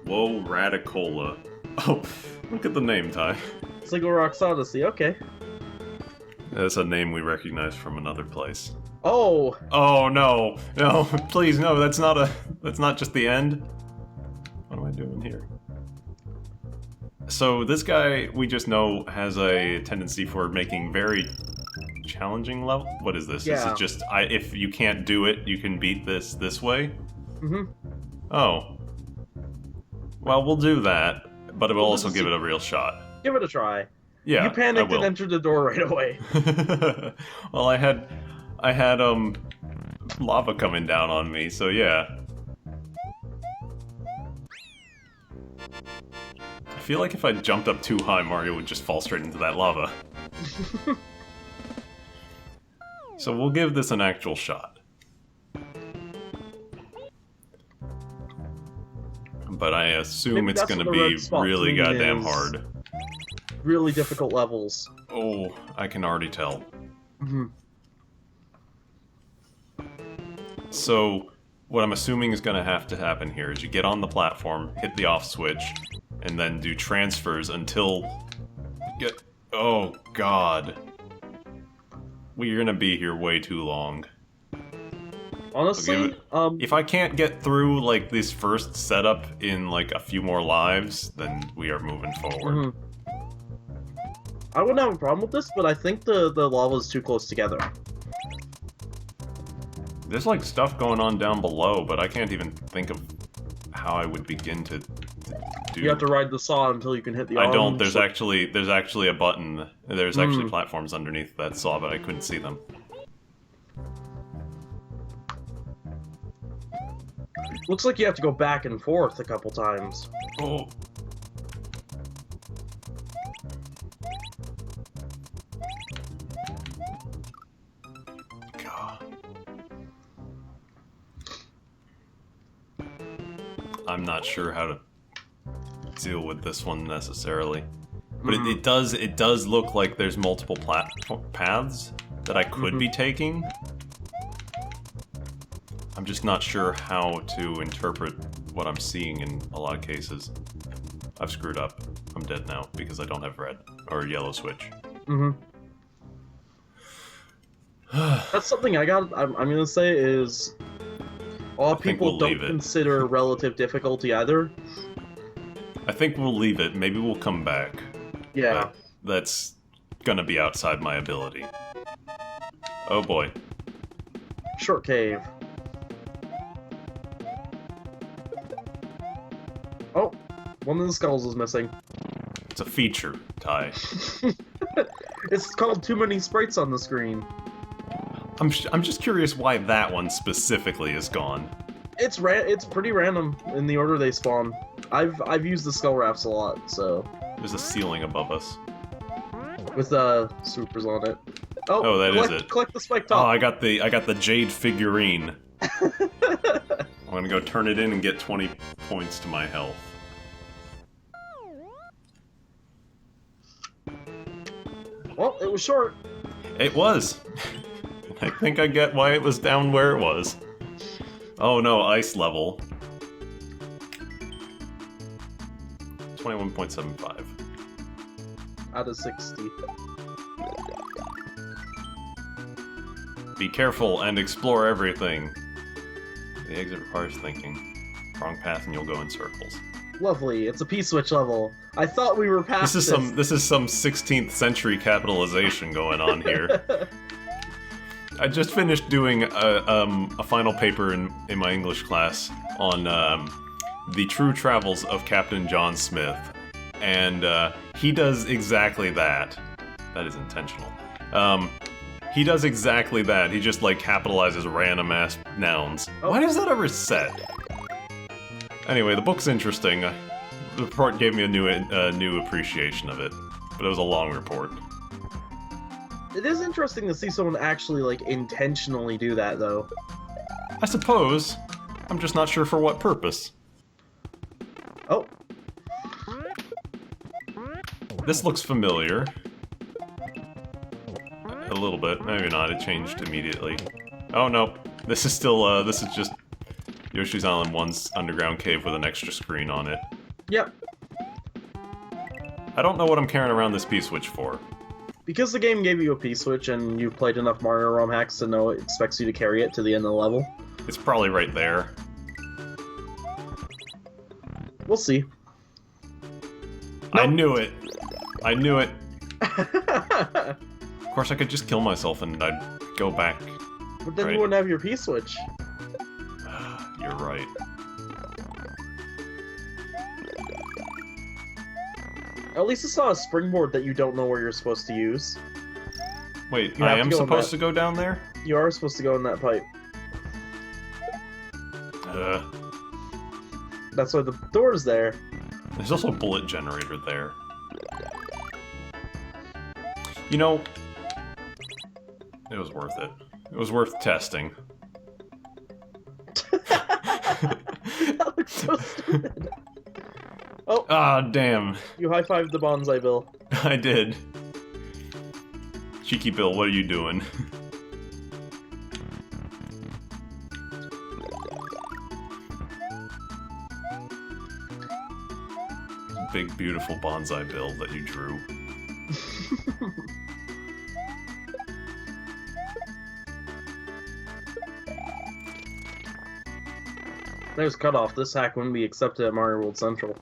Whoa, Radicola. Oh, look at the name, Ty. Zyglrox Odyssey, okay. That's a name we recognize from another place. Oh! Oh no, no, please no, that's not just the end. What am I doing here? So this guy, we just know, has a tendency for making very challenging level. What is this? Yeah. This is just, if you can't do it, you can beat this way? Mm-hmm. Oh. Well, we'll do that, but we'll also give it a real shot. Give it a try. Yeah, you panicked and entered the door right away. Well, I had lava coming down on me, so yeah. I feel like if I jumped up too high, Mario would just fall straight into that lava. So we'll give this an actual shot. But I assume Maybe it's gonna be really goddamn hard. Really difficult levels. Oh, I can already tell. Mm-hmm. So, what I'm assuming is going to have to happen here is you get on the platform, hit the off switch, and then do transfers until you get... Oh, God. We're going to be here way too long. Honestly, if I can't get through, like, this first setup in, like, a few more lives, then we are moving forward. Mm-hmm. I wouldn't have a problem with this, but I think the lava is too close together. There's like stuff going on down below, but I can't even think of how I would begin to do. You have to ride the saw until you can hit the arm. I don't. There's actually a button. There's actually platforms underneath that saw, but I couldn't see them. Looks like you have to go back and forth a couple times. Oh. I'm not sure how to deal with this one necessarily, but it does look like there's multiple paths that I could be taking. I'm just not sure how to interpret what I'm seeing in a lot of cases. I've screwed up. I'm dead now because I don't have red or yellow switch. That's something I'm gonna say is a lot of people don't consider relative difficulty either. I think we'll leave it. Maybe we'll come back. Yeah. That's gonna be outside my ability. Oh boy. Short cave. Oh, one of the skulls is missing. It's a feature, Ty. It's called too many sprites on the screen. I'm just curious why that one specifically is gone. It's pretty random in the order they spawn. I've used the skull rafts a lot, so. There's a ceiling above us. With supers on it. Oh, that is it. Collect the spike top. Oh, I got the jade figurine. I'm gonna go turn it in and get 20 points to my health. Well, it was short. It was. I think I get why it was down where it was. Oh no, ice level. 21.75. Out of 60. Be careful and explore everything. The exit requires thinking. Wrong path and you'll go in circles. Lovely, it's a P-switch level. I thought we were past this. This is some 16th century capitalization going on here. I just finished doing a final paper in my English class on the true travels of Captain John Smith, and he does exactly that. That is intentional. He does exactly that. He just like capitalizes random ass nouns. Oh. Why is that ever said? Anyway, the book's interesting. The report gave me a new appreciation of it, but it was a long report. It is interesting to see someone actually, like, intentionally do that, though. I suppose. I'm just not sure for what purpose. Oh. This looks familiar. A little bit. Maybe not. It changed immediately. Oh, no. This is still, this is just Yoshi's Island 1's underground cave with an extra screen on it. Yep. I don't know what I'm carrying around this P-switch for. Because the game gave you a P-switch and you've played enough Mario ROM hacks to know it expects you to carry it to the end of the level. It's probably right there. We'll see. Nope. I knew it. I knew it. Of course, I could just kill myself and I'd go back. But then you wouldn't have your P-switch. You're right. At least it's not a springboard that you don't know where you're supposed to use. Wait, I am supposed to go down there? You are supposed to go in that pipe. That's why the door's there. There's also a bullet generator there. You know, it was worth it. It was worth testing. That looks so stupid. Oh. Ah, damn. You high-fived the Banzai Bill. I did. Cheeky Bill, what are you doing? Big, beautiful Banzai Bill that you drew. There's cutoff. This hack wouldn't be accepted at Mario World Central.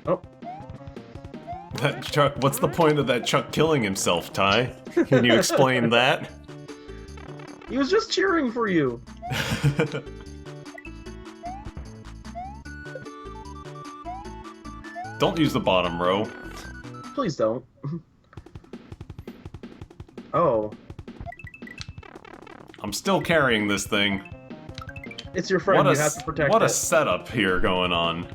Oh. That Chuck, what's the point of that Chuck killing himself, Ty? Can you explain that? He was just cheering for you. Don't use the bottom row. Please don't. Oh. I'm still carrying this thing. It's your friend, you have to protect it. What a setup here going on.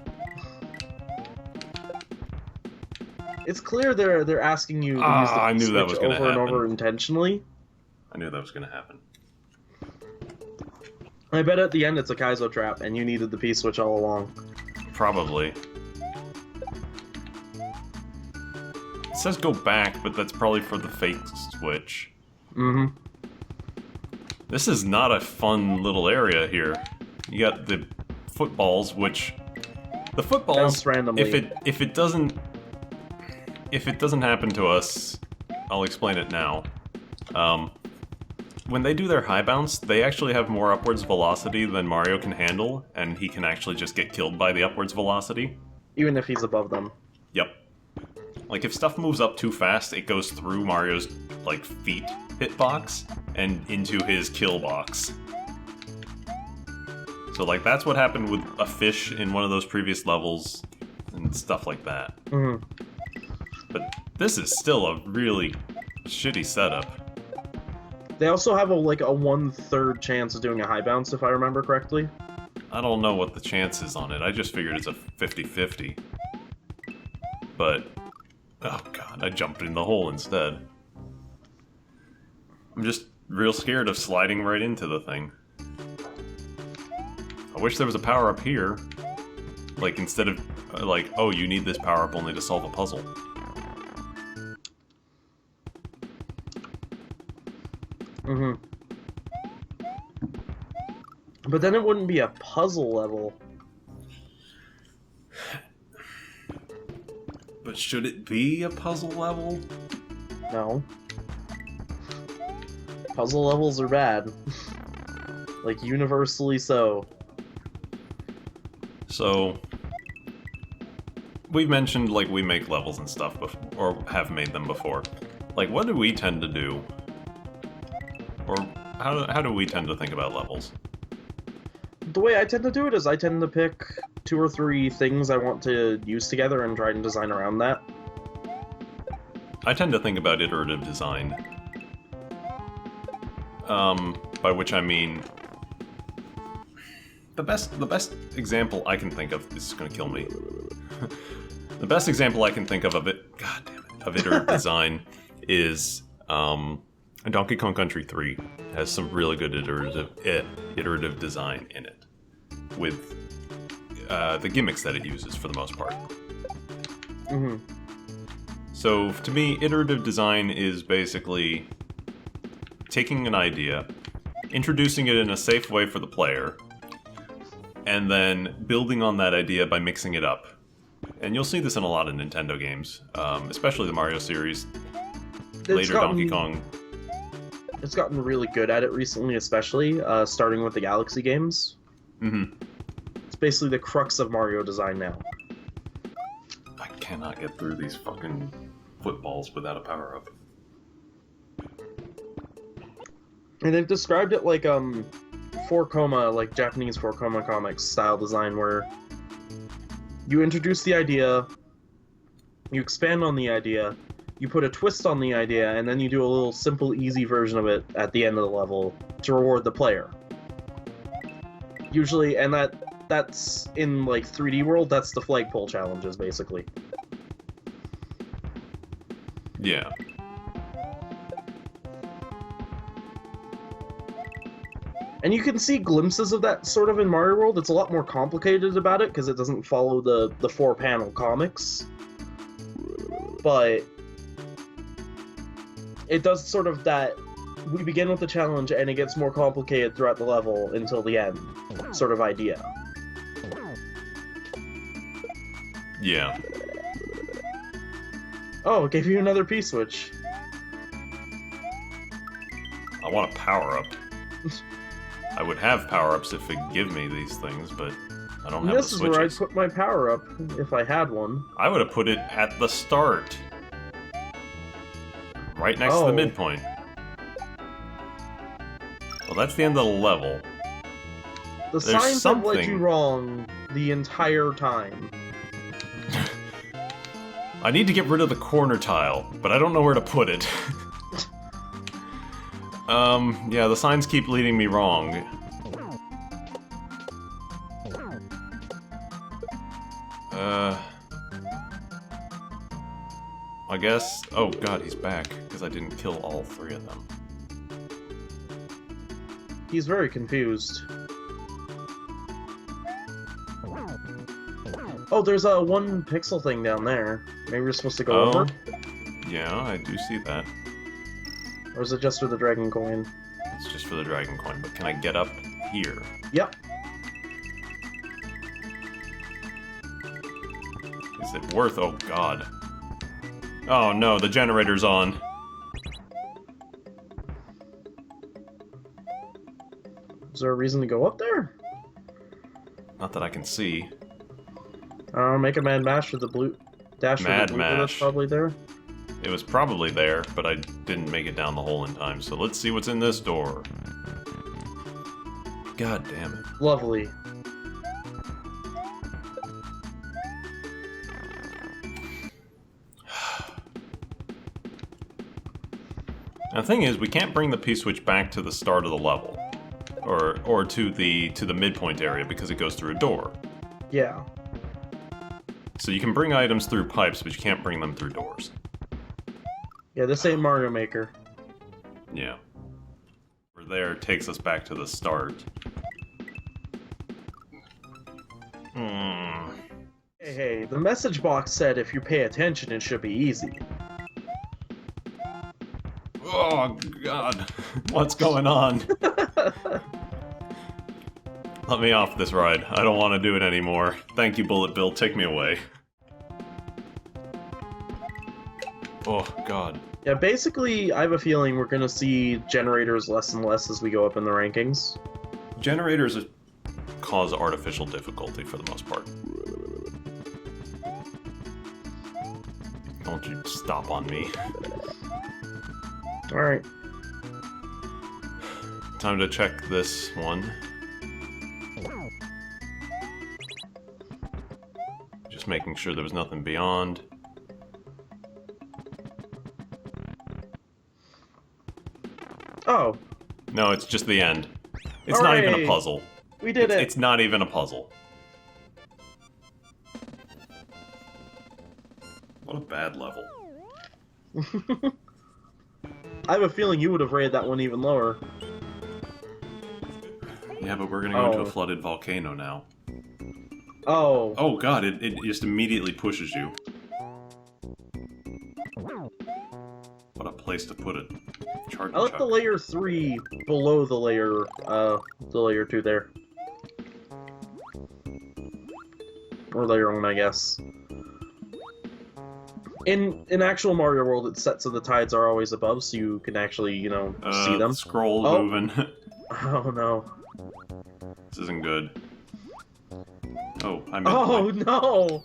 It's clear they're asking you to use the switch over and over intentionally. I knew that was gonna happen. I bet at the end it's a Kaizo trap, and you needed the P-switch all along. Probably. It says go back, but that's probably for the fake switch. Mm-hmm. This is not a fun little area here. You got the footballs, which the footballs bounce randomly. if it doesn't happen to us, I'll explain it now. When they do their high bounce, they actually have more upwards velocity than Mario can handle, and he can actually just get killed by the upwards velocity. Even if he's above them. Yep. Like, if stuff moves up too fast, it goes through Mario's, like, feet hitbox and into his kill box. So, like, that's what happened with a fish in one of those previous levels and stuff like that. Mm-hmm. But this is still a really shitty setup. They also have a 1/3 chance of doing a high bounce, if I remember correctly. I don't know what the chance is on it. I just figured it's a 50-50. But, oh god, I jumped in the hole instead. I'm just real scared of sliding right into the thing. I wish there was a power-up here. Like, instead of, like, oh, you need this power-up only to solve a puzzle. Mm-hmm. But then it wouldn't be a puzzle level. But should it be a puzzle level? No. Puzzle levels are bad. Like, universally so. So, we've mentioned, like, we make levels and stuff before, or have made them before. Like, what do we tend to do? Or how do we tend to think about levels? The way I tend to do it is I tend to pick 2 or 3 things I want to use together and try and design around that. I tend to think about iterative design. By which I mean... The best example I can think of... This is gonna kill me. The best example I can think of it... God damn it. Of iterative design is... Donkey Kong Country 3 has some really good iterative design in it. With the gimmicks that it uses, for the most part. Mm-hmm. So, to me, iterative design is basically taking an idea, introducing it in a safe way for the player, and then building on that idea by mixing it up. And you'll see this in a lot of Nintendo games, especially the Mario series, later Donkey Kong. It's gotten really good at it recently, especially, starting with the Galaxy games. Mm-hmm. It's basically the crux of Mario design now. I cannot get through these fucking footballs without a power-up. And they've described it like, 4-koma, like Japanese 4-koma comics style design, where you introduce the idea, you expand on the idea, you put a twist on the idea, and then you do a little simple, easy version of it at the end of the level to reward the player. Usually, and that's in, like, 3D World, that's the flagpole challenges, basically. Yeah. And you can see glimpses of that sort of in Mario World. It's a lot more complicated about it, because it doesn't follow the 4-panel comics. But it does sort of that, we begin with the challenge and it gets more complicated throughout the level until the end sort of idea. Yeah. Oh, it gave you another P-switch. I want a power-up. I would have power-ups if it give me these things, but I don't have the switches. This is where I'd put my power-up, if I had one. I would have put it at the start. Right next to the midpoint. Well, that's the end of the level. The signs have led you wrong the entire time. I need to get rid of the corner tile, but I don't know where to put it. Yeah, the signs keep leading me wrong. I guess... Oh god, he's back, because I didn't kill all 3 of them. He's very confused. Oh, there's a 1 pixel thing down there. Maybe we're supposed to go over? Yeah, I do see that. Or is it just for the dragon coin? It's just for the dragon coin, but can I get up here? Yep. Is it worth... Oh god. Oh no, the generator's on. Is there a reason to go up there? Not that I can see. Make a mad mash for the blue... Dash for the blue that's probably there. It was probably there, but I didn't make it down the hole in time, so let's see what's in this door. God damn it. Lovely. Now, the thing is, we can't bring the P-switch back to the start of the level. Or to the midpoint area, because it goes through a door. Yeah. So you can bring items through pipes, but you can't bring them through doors. Yeah, this ain't Mario Maker. Yeah. Over there takes us back to the start. Hey, the message box said if you pay attention, it should be easy. Oh, God. What's going on? Let me off this ride. I don't want to do it anymore. Thank you, Bullet Bill. Take me away. Oh, God. Yeah, basically, I have a feeling we're gonna see generators less and less as we go up in the rankings. Generators cause artificial difficulty for the most part. Don't you stop on me. Alright. Time to check this one. Just making sure there was nothing beyond. Oh. No, it's just the end. It's not even a puzzle. We did it. It's not even a puzzle. What a bad level. I have a feeling you would have rated that one even lower. Yeah, but we're gonna go into a flooded volcano now. Oh. Oh god, it just immediately pushes you. What a place to put it. I left the layer 3 below the layer 2 there. or their own, I guess. In actual Mario World, it's set so the tides are always above, so you can actually, you know, see them. Scroll moving. Oh no. This isn't good. Oh, I'm. Oh no!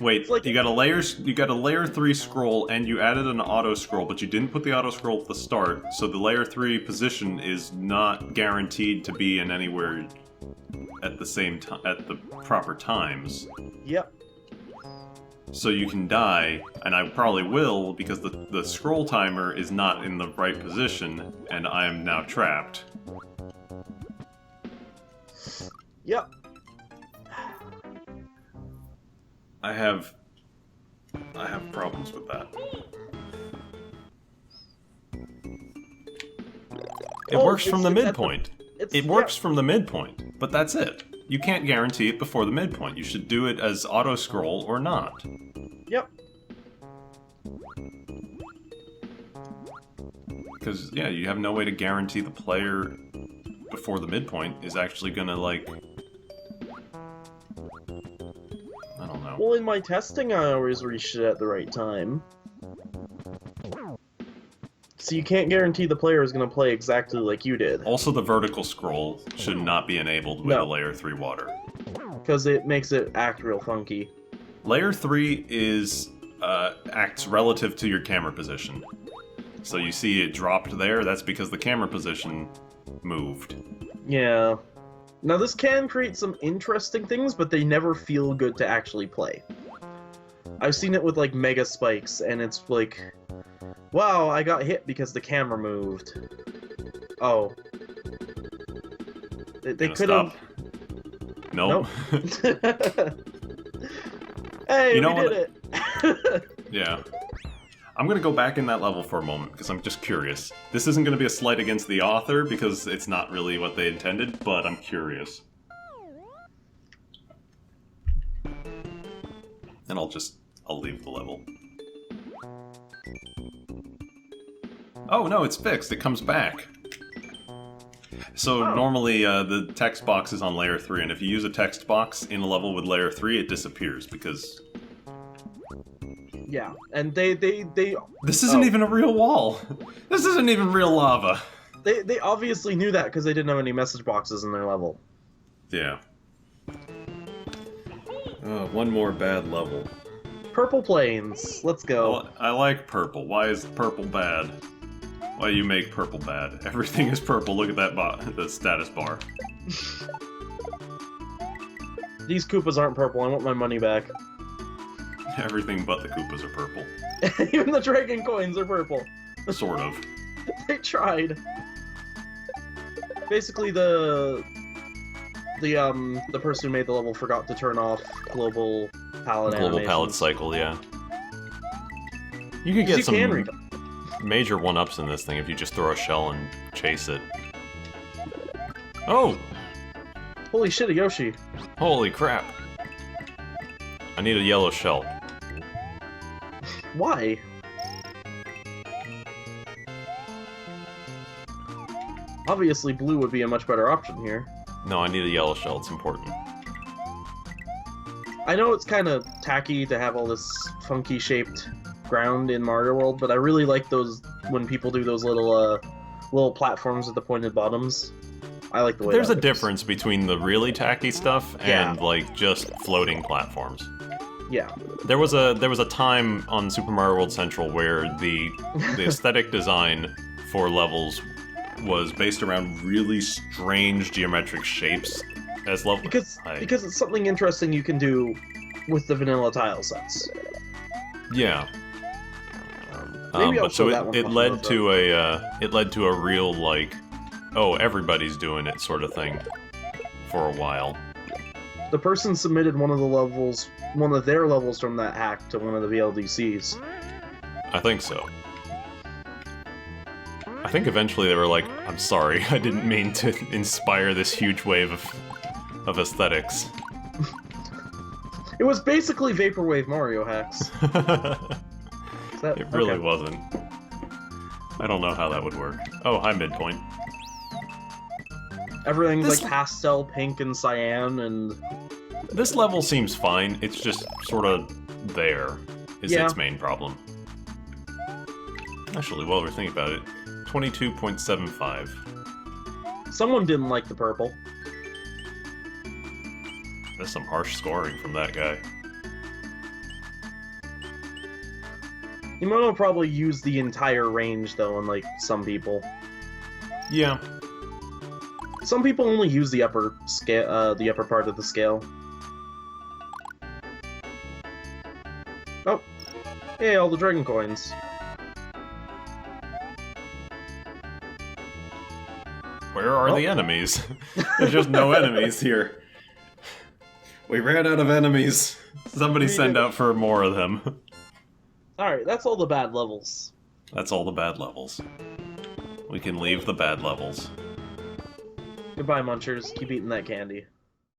Wait, like, you got a layer 3 scroll, and you added an auto scroll, but you didn't put the auto scroll at the start, so the layer 3 position is not guaranteed to be in anywhere at the same time at the proper times. Yep. So you can die, and I probably will because the scroll timer is not in the right position, and I am now trapped. Yep. I have problems with that. It works from the midpoint. It works from the midpoint, but that's it. You can't guarantee it before the midpoint. You should do it as auto scroll or not. Yep. Because, yeah, you have no way to guarantee the player before the midpoint is actually gonna, like... I don't know. Well, in my testing, I always reached it at the right time. So you can't guarantee the player is going to play exactly like you did. Also, the vertical scroll should not be enabled with a layer 3 water. Because it makes it act real funky. Layer 3 is acts relative to your camera position. So you see it dropped there, that's because the camera position moved. Yeah. Now this can create some interesting things, but they never feel good to actually play. I've seen it with like mega spikes, and it's like... Wow, I got hit because the camera moved. Oh. They could have... Nope. Hey, you know we did it! Yeah. I'm gonna go back in that level for a moment, because I'm just curious. This isn't gonna be a slight against the author, because it's not really what they intended, but I'm curious. And I'll leave the level. Oh, no, it's fixed. It comes back. So normally the text box is on layer 3, and if you use a text box in a level with layer 3, it disappears, because... Yeah, and they... This isn't even a real wall! This isn't even real lava! They obviously knew that because they didn't have any message boxes in their level. Yeah. One more bad level. Purple plains. Let's go. I like purple. Why is purple bad? Why do you make purple bad? Everything is purple. Look at that the status bar. These Koopas aren't purple. I want my money back. Everything but the Koopas are purple. Even the dragon coins are purple. Sort of. They tried. Basically, the person who made the level forgot to turn off global palette Global animations. palette cycle, yeah. You could get some major one-ups in this thing if you just throw a shell and chase it. Oh! Holy shit, a Yoshi. Holy crap. I need a yellow shell. Why? Obviously, blue would be a much better option here. No, I need a yellow shell. It's important. I know it's kind of tacky to have all this funky-shaped ground in Mario World, but I really like those when people do those little platforms with the pointed bottoms. I like the way There's a difference between the really tacky stuff and, Yeah. like, just floating platforms. Yeah. There was a time on Super Mario World Central where the aesthetic design for levels was based around really strange geometric shapes as levels. Because it's something interesting you can do with the vanilla tile sets. Yeah. Maybe I'll but show so that one it led to a real, like, oh, everybody's doing it sort of thing for a while. The person submitted one of their levels from that hack to one of the VLDCs. I think so. I think eventually they were like, I'm sorry, I didn't mean to inspire this huge wave of aesthetics. It was basically Vaporwave Mario hacks. It really wasn't. I don't know how that would work. Oh, hi, midpoint. Everything's This- like pastel pink and cyan, and This level seems fine, it's just sort of there, is Yeah. its main problem. Actually, while we're thinking about it, 22.75. someone didn't like the purple. That's some harsh scoring from that guy. Imono probably used the entire range though, unlike some people. Yeah. Some people only use the upper scale, the upper part of the scale. Oh, hey, all the dragon coins. Where are Oh. the enemies? There's just no enemies here. We ran out of enemies. Somebody send out for more of them. Alright, that's all the bad levels. That's all the bad levels. We can leave the bad levels. Goodbye, Munchers. Keep eating that candy.